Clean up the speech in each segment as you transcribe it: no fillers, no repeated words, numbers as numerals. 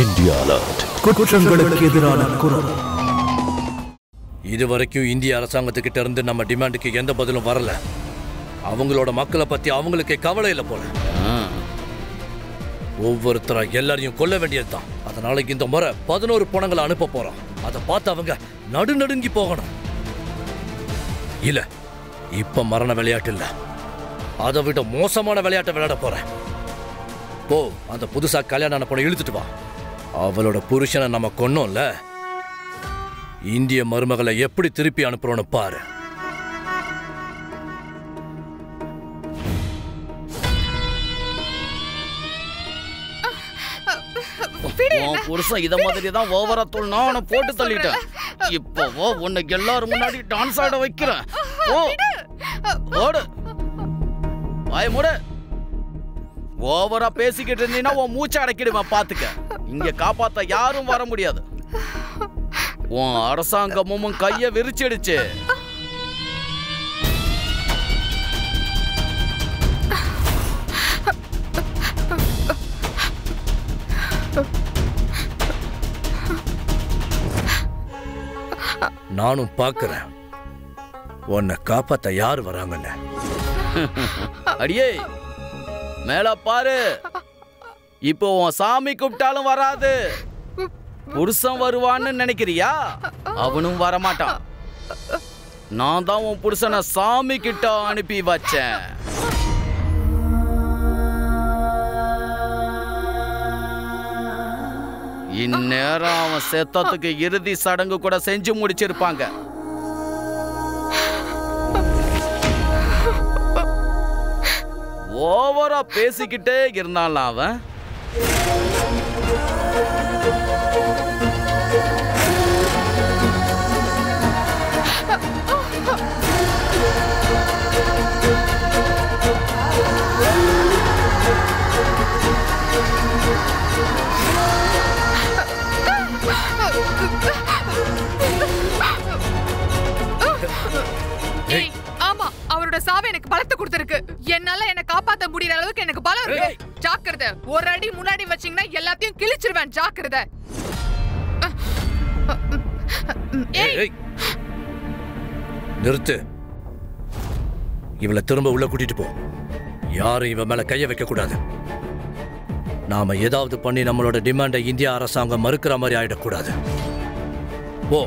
India alert. குற்றங்களுக்கு எதிரான குரல். இதுவரைக்கும் இந்திய அரசாங்கத்துக்கிட்ட இருந்து நம்ம டிமாண்டுக்கு எந்த பதிலும் வரல. அவங்களோட மக்களை பத்தி அவங்களுக்கு கவலை இல்லை போல. ஒவ்வொருத்தரா எல்லாரையும் கொல்ல வேண்டியதுதான். அதனால இந்த முறை 11 பணங்களை அனுப்ப போறோம். அதை பார்த்து அவங்க நடுநடுங்கி போகணும். இல்ல, இப்ப மரண விளையாட்டு இல்ல, அதை விட மோசமான விளையாட்டை விளையாட போறேன். போ, அந்த புதுசா கல்யாணம் ஆன பொண்ணை இழுத்துட்டு வா. அவளோட புருஷனை நம்ம கொன்னோம்ல, இந்திய மருமகளை எப்படி திருப்பி அனுப்புறோன்னு பாரு. புருஷன் இத மாதிரி தான் ஓவரா தோல்னா அவனை போட்டு தள்ளிட்டேன். இப்போ உன்னை எல்லாரும் முன்னாடி டான்ஸ் ஆட வைக்கிறேன். ஓடு, வாய் மூடு. ஓவரா பேசிக்கிட்டு இருந்தீங்கன்னா உன் மூச்சை அடக்கிடுவேன், பாத்துக்க. இங்க காப்பாத்த யாரும் வர முடியாது. உன் அரசாங்கமும் கைய விரிச்சிடுச்சு. நானும் பாக்குறேன் உன்னை காப்பாத்த யாரு வராங்கன்னு. அடியே மேல பாரு. இப்போ உன் சாமி கூப்பிட்டாலும் வராது. புருஷன் வருவான்னு நினைக்கிறியா? அவனும் வரமாட்டான். நான் தான் உன் புருஷனை சாமி கிட்ட அனுப்பி வச்சேன். இந்நேரம் அவன் செத்தத்துக்கு இறுதி சடங்கு கூட செஞ்சு முடிச்சிருப்பாங்க. ஓவரா பேசிக்கிட்டே இருந்தான் அவன். ஆமா, அவரோட சாவு எனக்கு பலத்தை கொடுத்திருக்கு. என்னால என்ன காப்பாத்த முடியற அளவுக்கு எனக்கு பலம் இருக்கு. ஜாக்கிரதை, ஒரு அடி முன்னாடி வச்சீங்கன்னா எல்லாத்தையும் கிழிச்சிருவேன். ஜாக்கிரதை. நிறுத்து. இவளை திரும்ப உள்ள கூட்டிட்டு போ. யாரும் இவன் மேல கைய வைக்க கூடாது. நாம ஏதாவது பண்ணி நம்மளோட டிமாண்டை இந்திய அரசாங்கம் மறுக்கிற மாதிரி ஆயிடக்கூடாது. போ.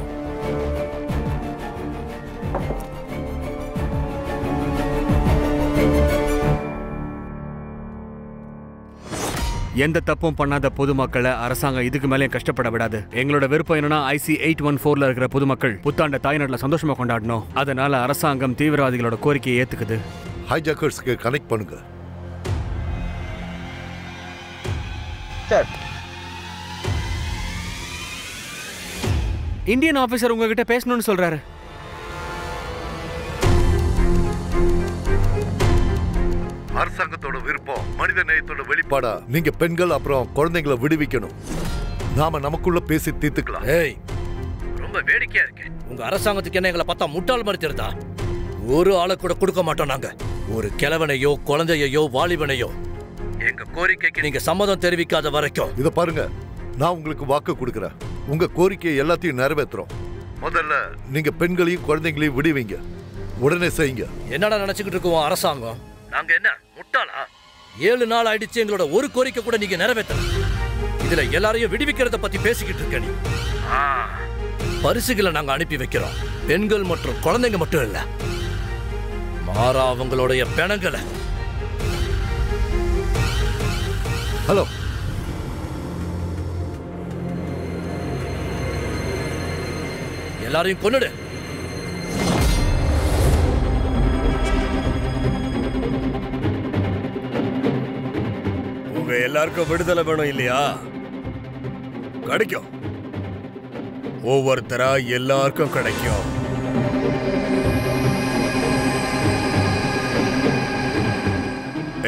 எந்த தப்பும் பண்ணாத பொதுமக்களை அரசாங்கம் இதுக்கு மேலே கஷ்டப்பட விடாது. எங்களோட விருப்பம் என்னன்னா IC 814ல இருக்கிற பொதுமக்கள் புத்தாண்ட தாய்நாட்டுல சந்தோஷமா கொண்டாடணும். அதனால அரசாங்கம் தீவிரவாதிகளோட கோரிக்கையை ஏத்துக்குது. ஹைஜாக்கர்ஸ்க்கு கனெக்ட் பண்ணுங்க. சார், இந்தியன் ஆபீசர் உங்ககிட்ட பேசணும்னு சொல்றாரு. அரசாங்கத்தோட விருப்பம் மனித நேயத்தோட வெளிப்பாடா நீங்க பெண்கள் அப்புறம் குழந்தைங்களை விடுவிக்கணும். நாம நமக்குள்ள பேசி தீர்த்துக்கலாம். ஏய், ரொம்ப வேடிக்கையா இருக்கு. உங்க அரசாங்கத்துக்கு என்ன எங்களை பார்த்தா முட்டாள் மாதிரி தெரியுதா? ஒரு ஆளை கூட கொடுக்க மாட்டோம் நாங்க. ஒரு கிழவனையோ குழந்தையோ வாலிபனையோ எங்க கோரிக்கைக்கு நீங்க சம்மதம் தெரிவிக்காத வரைக்கும். இத பாருங்க, நான் உங்களுக்கு வாக்கு கொடுக்கறேன். உங்க கோரிக்கையை எல்லாத்தையும் நிறைவேற்றுறோம். முதல்ல நீங்க பெண்களையும் குழந்தைங்களையும் விடுவீங்க. உடனே செய்யுங்க. என்னடா நினைச்சுக்கிட்டு இருக்கோம் அரசாங்கம்? நாங்க என்ன முட்டாளா? 7 நாள் ஆயிடுச்சு, எங்களோட ஒரு கோரிக்கை கூட நீங்க நிறைவேற்றல. இதுல எல்லாரையும் விடுவிக்கிறத பத்தி பேசிக்கிட்டு இருக்க நீ. பரிசுகளை நாங்க அனுப்பி வைக்கிறோம். பெண்கள் மற்றும் குழந்தைங்க மட்டும் இல்ல, மாறா அவங்களுடைய பிணங்களை. ஹலோ, எல்லாரையும் கொன்னுடு. உங்க எல்லாருக்கும் விடுதலை வேணும் இல்லையா? கிடைக்கும். ஒவ்வொருத்தரா எல்லாருக்கும் கிடைக்கும்.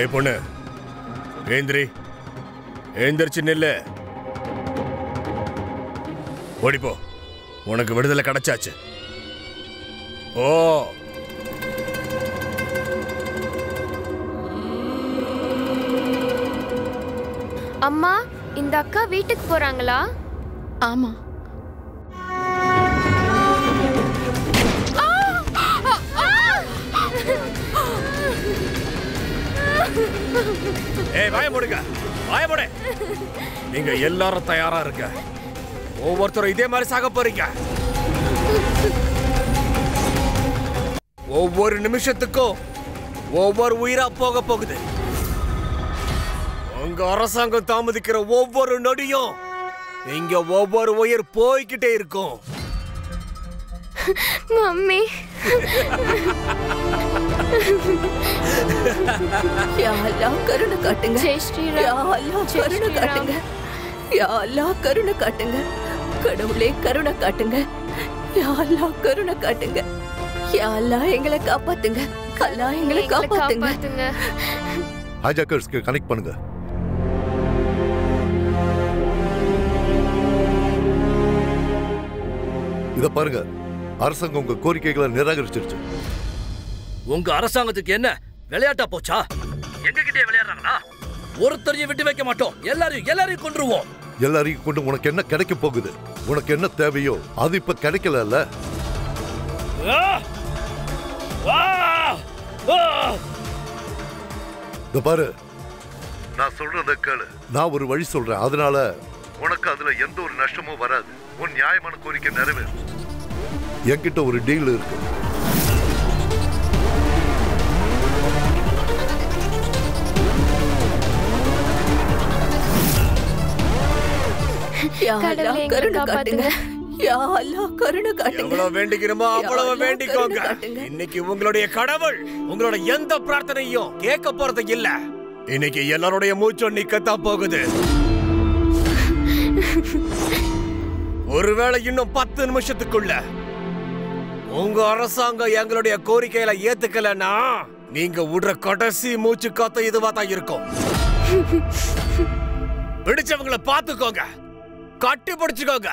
ஏய் பொண்ணு, ஏந்திரி. ஏந்திரிச்சு நில்லு. ஓடிப்போ. உனக்கு விடுதலை கிடைச்சாச்சு. ஓ, அம்மா இந்த அக்கா வீட்டுக்கு போறாங்களா? ஆமா. ஏய் வாய மூடுங்க, வாய மூடு. நீங்க எல்லாரும் தயாரா இருங்க. ஒவ்வொருத்தரும் இதே மாதிரி சாக போறீங்க. ஒவ்வொரு நிமிஷத்துக்கும் ஒவ்வொரு உயிரா போக போகுது. உங்க அரசாங்கம் தாமதிக்கிற ஒவ்வொரு நொடியும் இங்க ஒவ்வொரு உயிர் போய்கிட்டே இருக்கும். மம்மி, யா அல்லாஹ் கருணை காட்டுங்க. ஜெய் ஸ்ரீராம். யா அல்லாஹ் கருணை காட்டுங்க. யா அல்லாஹ் கருணை காட்டுங்க. கடவுளே கருணை காட்டுங்க. யா அல்லாஹ் கருணை காட்டுங்க. யா அல்லாஹ் எங்களை காப்பாத்துங்க. அல்லாஹ் எங்களை காப்பாத்துங்க. ஹைஜாக்கர்ஸ்க்கு கனெக்ட் பண்ணுங்க. இத பாருங்க, அரசாங்கம் உங்க கோரிக்கைகளை நிராகரிச்சிருச்சு. உங்க அரசாங்கத்துக்கு என்ன விளையாட்டா போச்சா? எங்க கிட்டே விளையாடுறாங்களா? ஒருத்தரையும் விட்டு வைக்க மாட்டோம். எல்லாரையும் கொன்றுவோம். எல்லாரையும் கொண்டு உனக்கு என்ன கிடைக்க போகுது? உனக்கு என்ன தேவையோ அது இப்ப கிடைக்கல. பாரு, நான் சொல்றத கேளு. நான் ஒரு வழி சொல்றேன், அதனால உனக்கு அதுல எந்த ஒரு நஷ்டமும் வராது. உன் நியாயமான கோரிக்கை நிறைவேறும். என்கிட்ட ஒரு டீல் இருக்கு. யா அல்லாஹ் கருணை காட்டுங்க. யா அல்லாஹ் கருணை காட்டுங்க. எவ்வளவு வேண்டிக்கிறோமோ அவ்வளவு வேண்டிக்கோங்க. இன்னைக்கு உங்களுடைய கடவுள் உங்களோட எந்த பிரார்த்தனையும் கேட்க போறது இல்ல. இன்னைக்கு எல்லாருடைய மூச்சும் நிக்கத்தான் போகுது. ஒருவேளை இன்னும் 10 நிமிஷத்துக்குள்ள உங்க அரசாங்கம் எங்களுடைய கோரிக்கையில ஏத்துக்கலன்னா நீங்க விடுற கடைசி மூச்சு காத்த இதுவா தான் இருக்கும். பிடிச்சவங்களை பாத்துக்கோங்க, கட்டி பிடிச்சுக்கோங்க.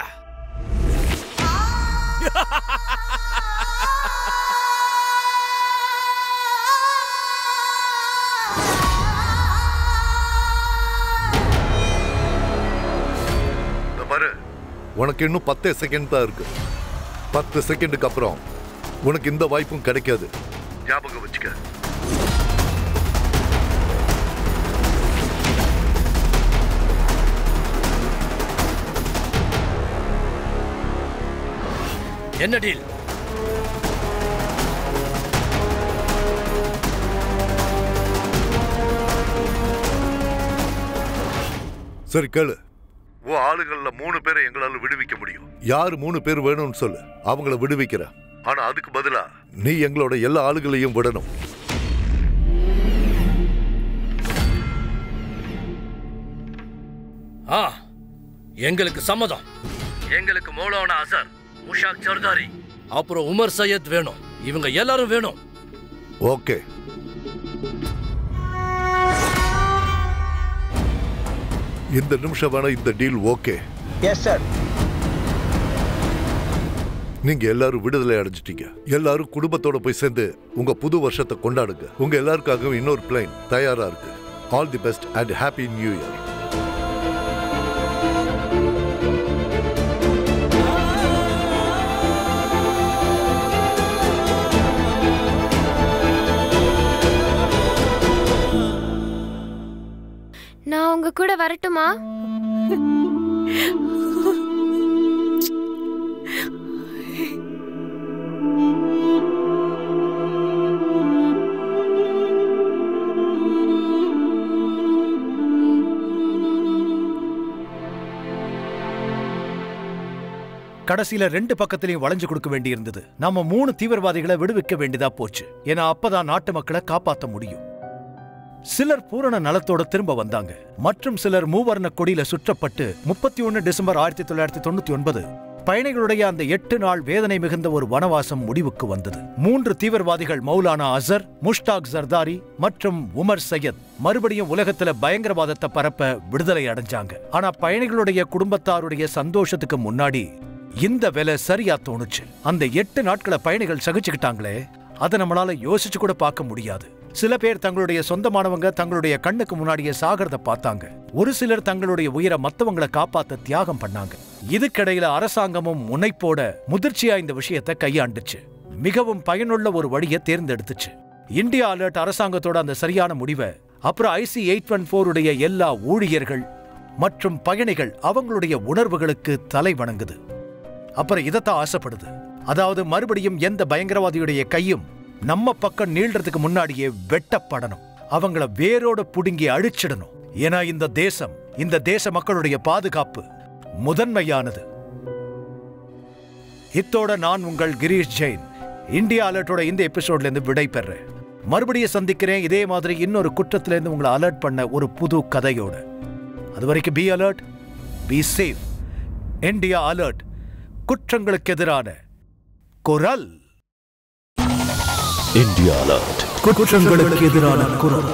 உனக்கு இன்னும் 10 செகண்ட் தான் இருக்கு. 10 செகண்டுக்கு அப்புறம் உனக்கு இந்த வாய்ப்பும் கிடைக்காது. ஞாபகம் வச்சுக்க. என்ன டீல்? சரி கேளு. ஆளுகள்ல 3 பேரை எங்களால விடுவிக்க முடியும். யாரு 3 பேர் வேணும்னு சொல்லு, அவங்கள விடுவிக்கிற. ஆனா அதுக்கு பதிலா நீ எங்களோட எல்லா ஆளுகளையும் விடணும். எங்களுக்கு சம்மதம். எங்களுக்கு மௌலானா அசர், முஷாக் சர்தாரி, அப்புறம் உமர் சையத் வேணும். இவங்க எல்லாரும் வேணும். ஓகே. இந்த நிமிஷம் வேணா இந்த டீல் ஓகே. Yes sir. நீங்க எல்லாரும் விடுதலை அடைஞ்சிட்டீங்க. எல்லாரும் குடும்பத்தோட போய் சேர்ந்து உங்க புது வருஷத்தை கொண்டாடுங்க. உங்க எல்லாருக்காகவும் இன்னொரு பிளைன் தயாரா இருக்கு. All the best and happy new year. நான் உங்க கூட வரட்டுமா? கடைசியில 2 பக்கத்திலையும் வளைஞ்சு கொடுக்க வேண்டி இருந்தது. நாம 3 தீவிரவாதிகளை விடுவிக்க வேண்டியதா போச்சு. ஏன்னா அப்பதான் நாட்டு மக்களை காப்பாற்ற முடியும். சிலர் பூரண நலத்தோட திரும்ப வந்தாங்க. மற்றும் சிலர் மூவர்ண கொடியில சுற்றப்பட்டு 31 டிசம்பர் 1999 பயணிகளுடைய அந்த 8 நாள் வேதனை மிகுந்த ஒரு வனவாசம் முடிவுக்கு வந்தது. 3 தீவிரவாதிகள் மௌலானா அசர், முஷ்டாக் சர்தாரி மற்றும் உமர் சையத் மறுபடியும் உலகத்துல பயங்கரவாதத்தை பரப்ப விடுதலை அடைஞ்சாங்க. ஆனா பயணிகளுடைய குடும்பத்தாருடைய சந்தோஷத்துக்கு முன்னாடி இந்த வேலை சரியா தோணுச்சு. அந்த 8 நாட்களை பயணிகள் சகிச்சுக்கிட்டாங்களே, அதை நம்மளால யோசிச்சு கூட பார்க்க முடியாது. சில பேர் தங்களுடைய சொந்தமானவங்க தங்களுடைய கண்ணுக்கு முன்னாடியே சாகிறத பார்த்தாங்க. ஒரு சிலர் தங்களுடைய உயிரை மத்தவங்களை காப்பாத்த தியாகம் பண்ணாங்க. இதுக்கிடையில அரசாங்கமும் முனைப்போட முதிர்ச்சியா இந்த விஷயத்தை கையாண்டுச்சு. மிகவும் பயனுள்ள ஒரு வழியை தேர்ந்தெடுத்துச்சு. இந்தியா அலர்ட் அரசாங்கத்தோட அந்த சரியான முடிவை அப்புறம் IC-814 உடைய எல்லா ஊழியர்கள் மற்றும் பயணிகள் அவங்களுடைய உணர்வுகளுக்கு தலை வணங்குது. அப்புறம் இதத்தான் ஆசைப்படுது. அதாவது மறுபடியும் எந்த பயங்கரவாதியுடைய கையும் நம்ம பக்கம் நீள்றதுக்கு முன்னாடியே வெட்டப்படணும். அவங்கள வேரோட புடுங்கி அழிச்சிடணும். ஏன்னா இந்த தேச மக்களுடைய பாதுகாப்பு முதன்மையானது. இத்தோட நான் உங்கள் கிரீஷ் ஜெயின் இந்தியா அலர்ட்டோட இந்த எபிசோட்ல இருந்து விடை பெறேன். மறுபடியும் சந்திக்கிறேன் இதே மாதிரி இன்னொரு குற்றத்துல இருந்து உங்களை அலர்ட் பண்ண ஒரு புது கதையோட. அது வரைக்கும் be alert, be safe. India alert, குற்றங்களுக்கு எதிரான குரல். இந்தியா அலர்ட், குற்றங்களுக்கு எதிரான குரல்.